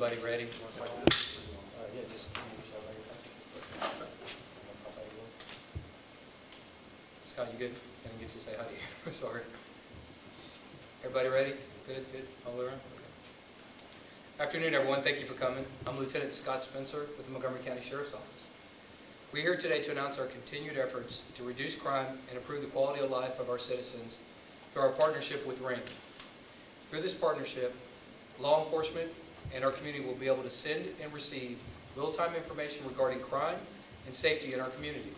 Everybody ready? Yeah, just Scott, you good? I didn't get to say hi to you. Sorry. Everybody ready? Good, good. All around? Okay. Afternoon, everyone. Thank you for coming. I'm Lieutenant Scott Spencer with the Montgomery County Sheriff's Office. We're here today to announce our continued efforts to reduce crime and improve the quality of life of our citizens through our partnership with Ring. Through this partnership, law enforcement and our community will be able to send and receive real-time information regarding crime and safety in our community.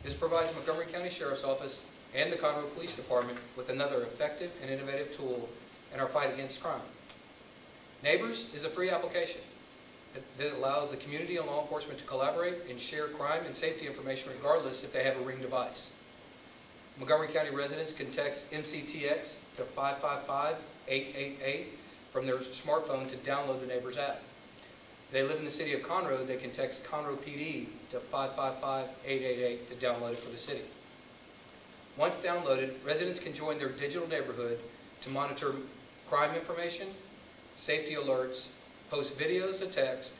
This provides Montgomery County Sheriff's Office and the Conroe Police Department with another effective and innovative tool in our fight against crime. Neighbors is a free application that allows the community and law enforcement to collaborate and share crime and safety information regardless if they have a Ring device. Montgomery County residents can text MCTX to 555-888 from their smartphone to download the Neighbors app. If they live in the city of Conroe, they can text Conroe PD to 555-888 to download it for the city. Once downloaded, residents can join their digital neighborhood to monitor crime information, safety alerts, post videos of text,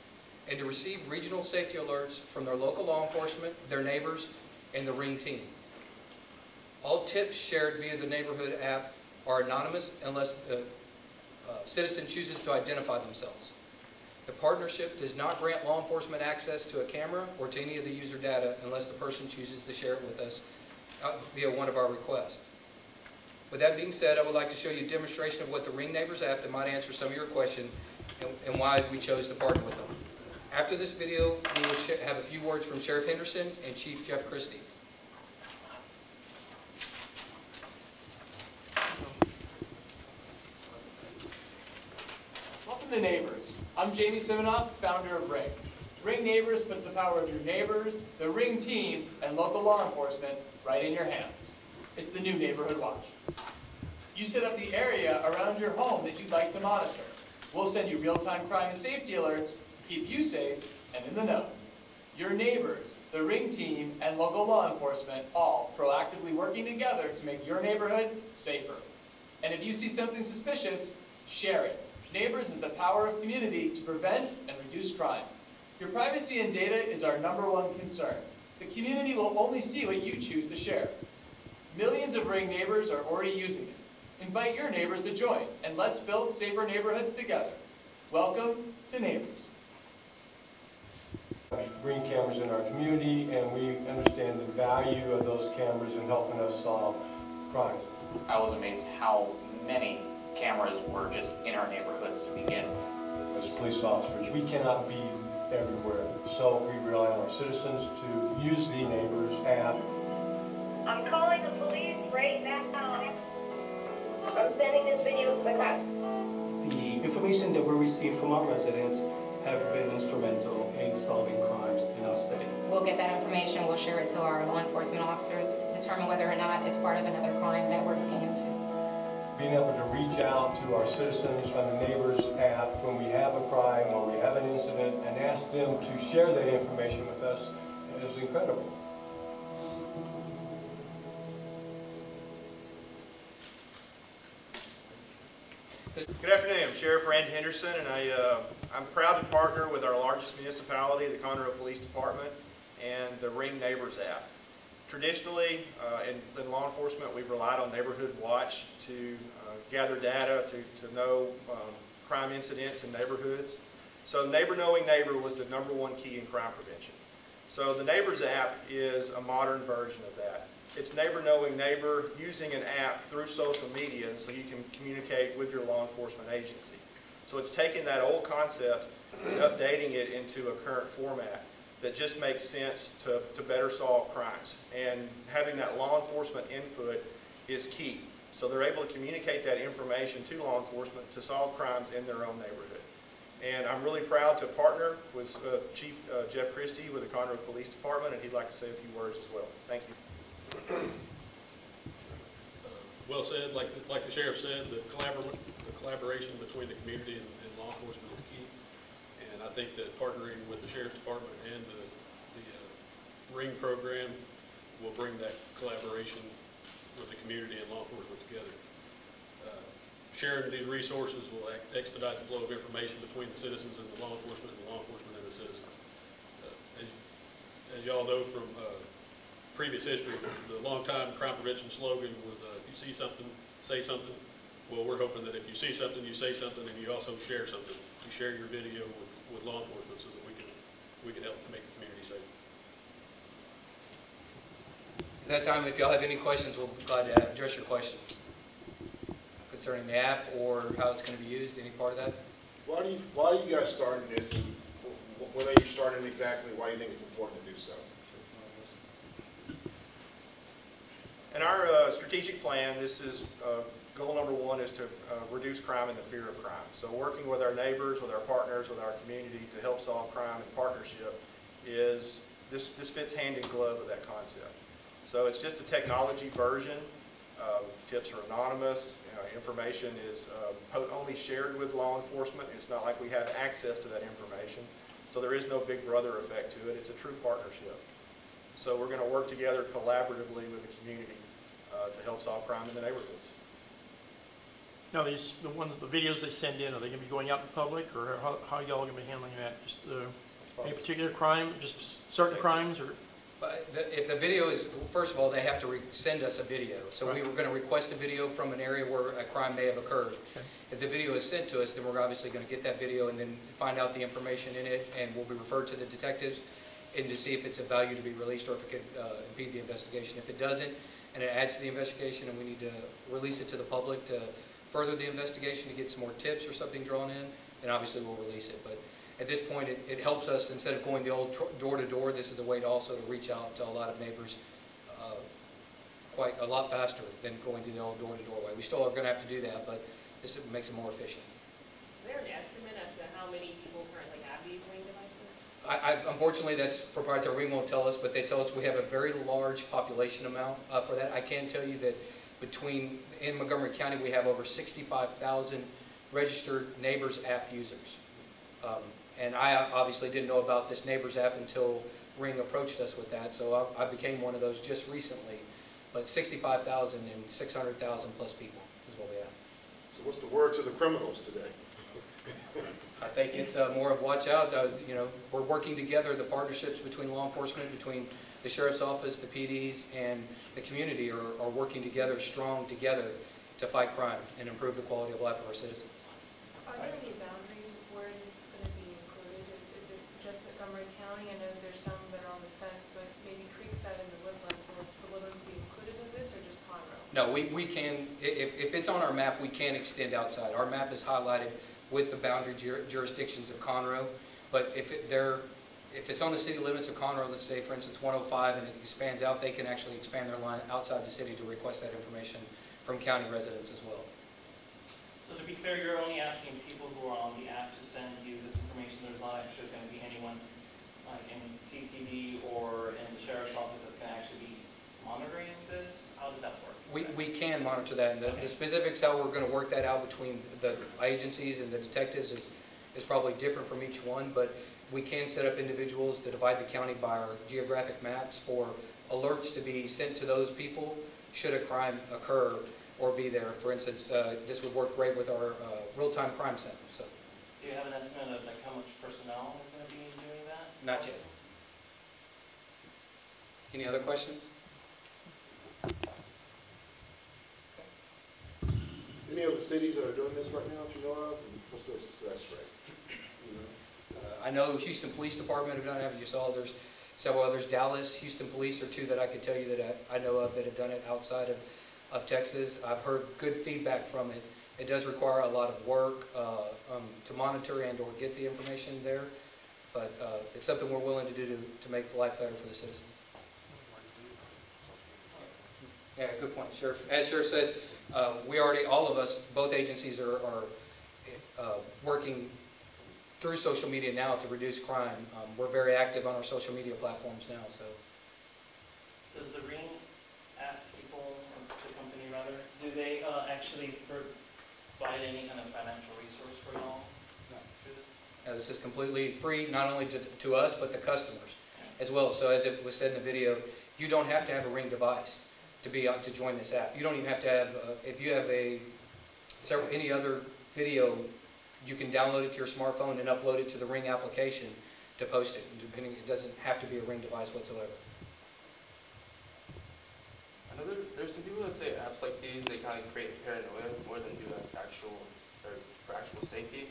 and to receive regional safety alerts from their local law enforcement, their neighbors, and the Ring team. All tips shared via the neighborhood app are anonymous unless the citizen chooses to identify themselves. The partnership does not grant law enforcement access to a camera or to any of the user data unless the person chooses to share it with us via one of our requests. With that being said, I would like to show you a demonstration of what the Ring Neighbors app that might answer some of your questions and why we chose to partner with them. After this video, we will have a few words from Sheriff Henderson and Chief Jeff Christy. Welcome to Neighbors. I'm Jamie Siminoff, founder of Ring. Ring Neighbors puts the power of your neighbors, the Ring team, and local law enforcement right in your hands. It's the new Neighborhood Watch. You set up the area around your home that you'd like to monitor. We'll send you real-time crime and safety alerts to keep you safe and in the know. Your neighbors, the Ring team, and local law enforcement all proactively working together to make your neighborhood safer. And if you see something suspicious, share it. Neighbors is the power of community to prevent and reduce crime. Your privacy and data is our #1 concern. The community will only see what you choose to share. Millions of Ring neighbors are already using it. Invite your neighbors to join, and let's build safer neighborhoods together. Welcome to Neighbors. Ring cameras in our community, and we understand the value of those cameras in helping us solve crimes. I was amazed how many cameras were just in our neighborhoods to begin. As police officers, we cannot be everywhere, so we rely on our citizens to use the Neighbors app. I'm calling the police right now. I'm sending this video to the cops. The information that we receive from our residents have been instrumental in solving crimes in our city. We'll get that information, we'll share it to our law enforcement officers, determine whether or not it's part of another crime that we're looking into. Being able to reach out to our citizens on the Neighbors app when we have a crime or we have an incident and ask them to share that information with us is incredible. Good afternoon. I'm Sheriff Randy Henderson, and I'm proud to partner with our largest municipality, the Conroe Police Department, and the Ring Neighbors app. Traditionally, in law enforcement, we've relied on Neighborhood Watch to gather data, to know crime incidents in neighborhoods. So Neighbor Knowing Neighbor was the #1 key in crime prevention. So the Neighbors app is a modern version of that. It's Neighbor Knowing Neighbor using an app through social media so you can communicate with your law enforcement agency. So it's taking that old concept and updating it into a current format that just makes sense to better solve crimes. And having that law enforcement input is key. So they're able to communicate that information to law enforcement to solve crimes in their own neighborhood. And I'm really proud to partner with Chief Jeff Christy with the Conroe Police Department, and he'd like to say a few words as well. Thank you. Well said. Like the sheriff said, the collaboration between the community and law enforcement is key. And I think that partnering with the sheriff's department and the Ring program will bring that collaboration with the community and law enforcement together. sharing these resources will expedite the flow of information between the citizens and the law enforcement and the citizens. As y'all know from previous history, the long-time crime prevention slogan was, if you see something, say something. Well, we're hoping that if you see something, you say something, and you also share something. You share your video with law enforcement so that we can help make the community safe. At that time, if y'all have any questions, we'll be glad to address your questions concerning the app or how it's going to be used, any part of that. Why are you guys starting this, and when are you starting exactly? Why do you think it's important to do so? In our strategic plan, this is goal number one is to reduce crime and the fear of crime. So working with our neighbors, with our partners, with our community to help solve crime in partnership is, this fits hand in glove with that concept. So it's just a technology version. Tips are anonymous. Information is only shared with law enforcement. It's not like we have access to that information. So there is no big brother effect to it. It's a true partnership. So we're going to work together collaboratively with the community to help solve crime in the neighborhoods. Now, the videos they send in, are they going to be going out in public, or how are y'all going to be handling that? Just any particular crime, just certain crimes, or? If the video is, first of all, they have to send us a video. So right. We were going to request a video from an area where a crime may have occurred. Okay. If the video is sent to us, then we're obviously going to get that video and then find out the information in it, and we'll be referred to the detectives and to see if it's of value to be released or if it could impede the investigation. If it doesn't, and it adds to the investigation and we need to release it to the public to further the investigation to get some more tips or something drawn in, then obviously we'll release it. But at this point, it helps us, instead of going the old door-to-door, this is a way to also to reach out to a lot of neighbors quite a lot faster than going to the old door-to-door way. We still are going to have to do that, but this makes it more efficient. Is there an estimate as to how many people currently have these Ring devices? Unfortunately, that's proprietary. Ring won't tell us, but they tell us we have a very large population amount for that. I can tell you that in Montgomery County, we have over 65,000 registered Neighbors app users. And I obviously didn't know about this Neighbors app until Ring approached us with that, so I became one of those just recently. But 65,000 and 600,000 plus people is what we have. So what's the word to the criminals today? I think it's more of watch out. We're working together. The partnerships between law enforcement, between the Sheriff's Office, the PDs, and the community are working together, strong together, to fight crime and improve the quality of life of our citizens. Are there any boundaries of where this is going to be included? Is it just Montgomery County? I know there's some that are on the fence, but maybe Creekside and the Woodlands, will the Woodlands be included in this, or just Conroe? No, we can, if it's on our map, we can extend outside. Our map is highlighted with the boundary jurisdictions of Conroe, but if it's on the city limits of Conroe, let's say, for instance, 105, and it expands out, they can actually expand their line outside the city to request that information from county residents as well. So to be clear, you're only asking people who are on the app to send you this information. There's not actually going to be anyone like in CPD or in the Sheriff's Office that's going to actually be monitoring this? How does that work? We can monitor that, and the specifics how we're going to work that out between the agencies and the detectives is probably different from each one, but we can set up individuals to divide the county by our geographic maps for alerts to be sent to those people should a crime occur or be there. For instance, this would work great with our real-time crime center. So, do you have an estimate of like how much personnel is going to be doing that? Not yet. Any other questions? Any of the cities that are doing this right now that you know of, and what's their success rate? I know Houston Police Department have done it. As you saw, there's several others. Dallas, Houston Police are two that I could tell you that I know of that have done it outside of Texas. I've heard good feedback from it. It does require a lot of work to monitor and or get the information there, but it's something we're willing to do to make life better for the citizens. Yeah, good point, Sheriff. As Sheriff said, we already, all of us, both agencies are working through social media now to reduce crime. We're very active on our social media platforms now. So, does the Ring app people, or the company rather, do they actually provide any kind of financial resource for y'all? No. This is completely free, not only to us but the customers as well. So as it was said in the video, you don't have to have a Ring device to join this app. You don't even have to have, if you have a any other video, you can download it to your smartphone and upload it to the Ring application to post it. Depending, it doesn't have to be a Ring device whatsoever. I know there's some people that say apps like these, they kind of create paranoia more than do actual safety.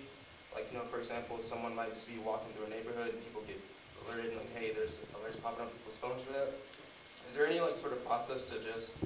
Like, you know, for example, someone might just be walking through a neighborhood and people get alerted and like, hey, there's alerts popping up on people's phones for that. Is there any like sort of process to just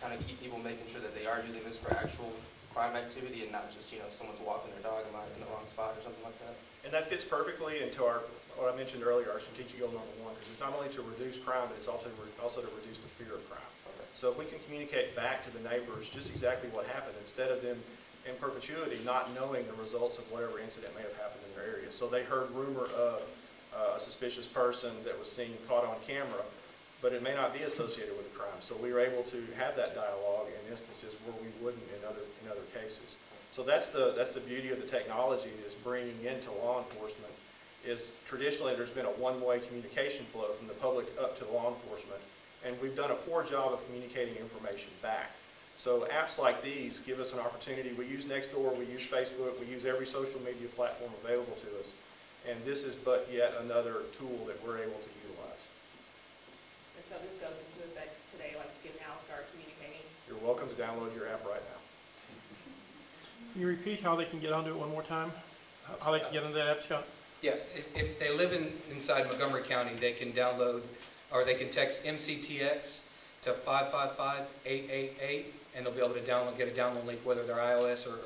kind of keep people making sure that they are using this for actual crime activity and not just, you know, someone's walking their dog in the wrong spot or something like that? And that fits perfectly into what I mentioned earlier, our strategic goal number one, because it's not only to reduce crime, but it's also to reduce the fear of crime. Okay. So if we can communicate back to the neighbors just exactly what happened, instead of them in perpetuity not knowing the results of whatever incident may have happened in their area. So they heard rumor of a suspicious person that was seen caught on camera, but it may not be associated with a crime. So we were able to have that dialogue in instances where we wouldn't in other cases. So that's the beauty of the technology is bringing into law enforcement. Is traditionally there's been a one-way communication flow from the public up to law enforcement, and we've done a poor job of communicating information back. So apps like these give us an opportunity. We use Nextdoor, we use Facebook, we use every social media platform available to us, and this is but yet another tool that we're able to utilize. And so this goes into effect today, like you can now start communicating? You're welcome to download your app right now. Can you repeat how they can get onto it one more time? How they can get into that app, Scott? Yeah, if they live inside Montgomery County, they can download, or they can text MCTX to 555-888, and they'll be able to get a download link, whether they're iOS or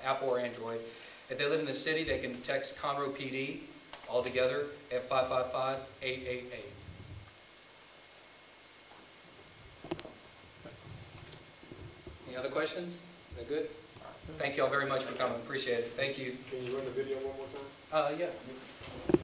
Apple or Android. If they live in the city, they can text Conroe PD all together at 555-888. Any other questions? Is that good? Thank you all very much for coming. Appreciate it. Thank you. Can you run the video one more time? Yeah.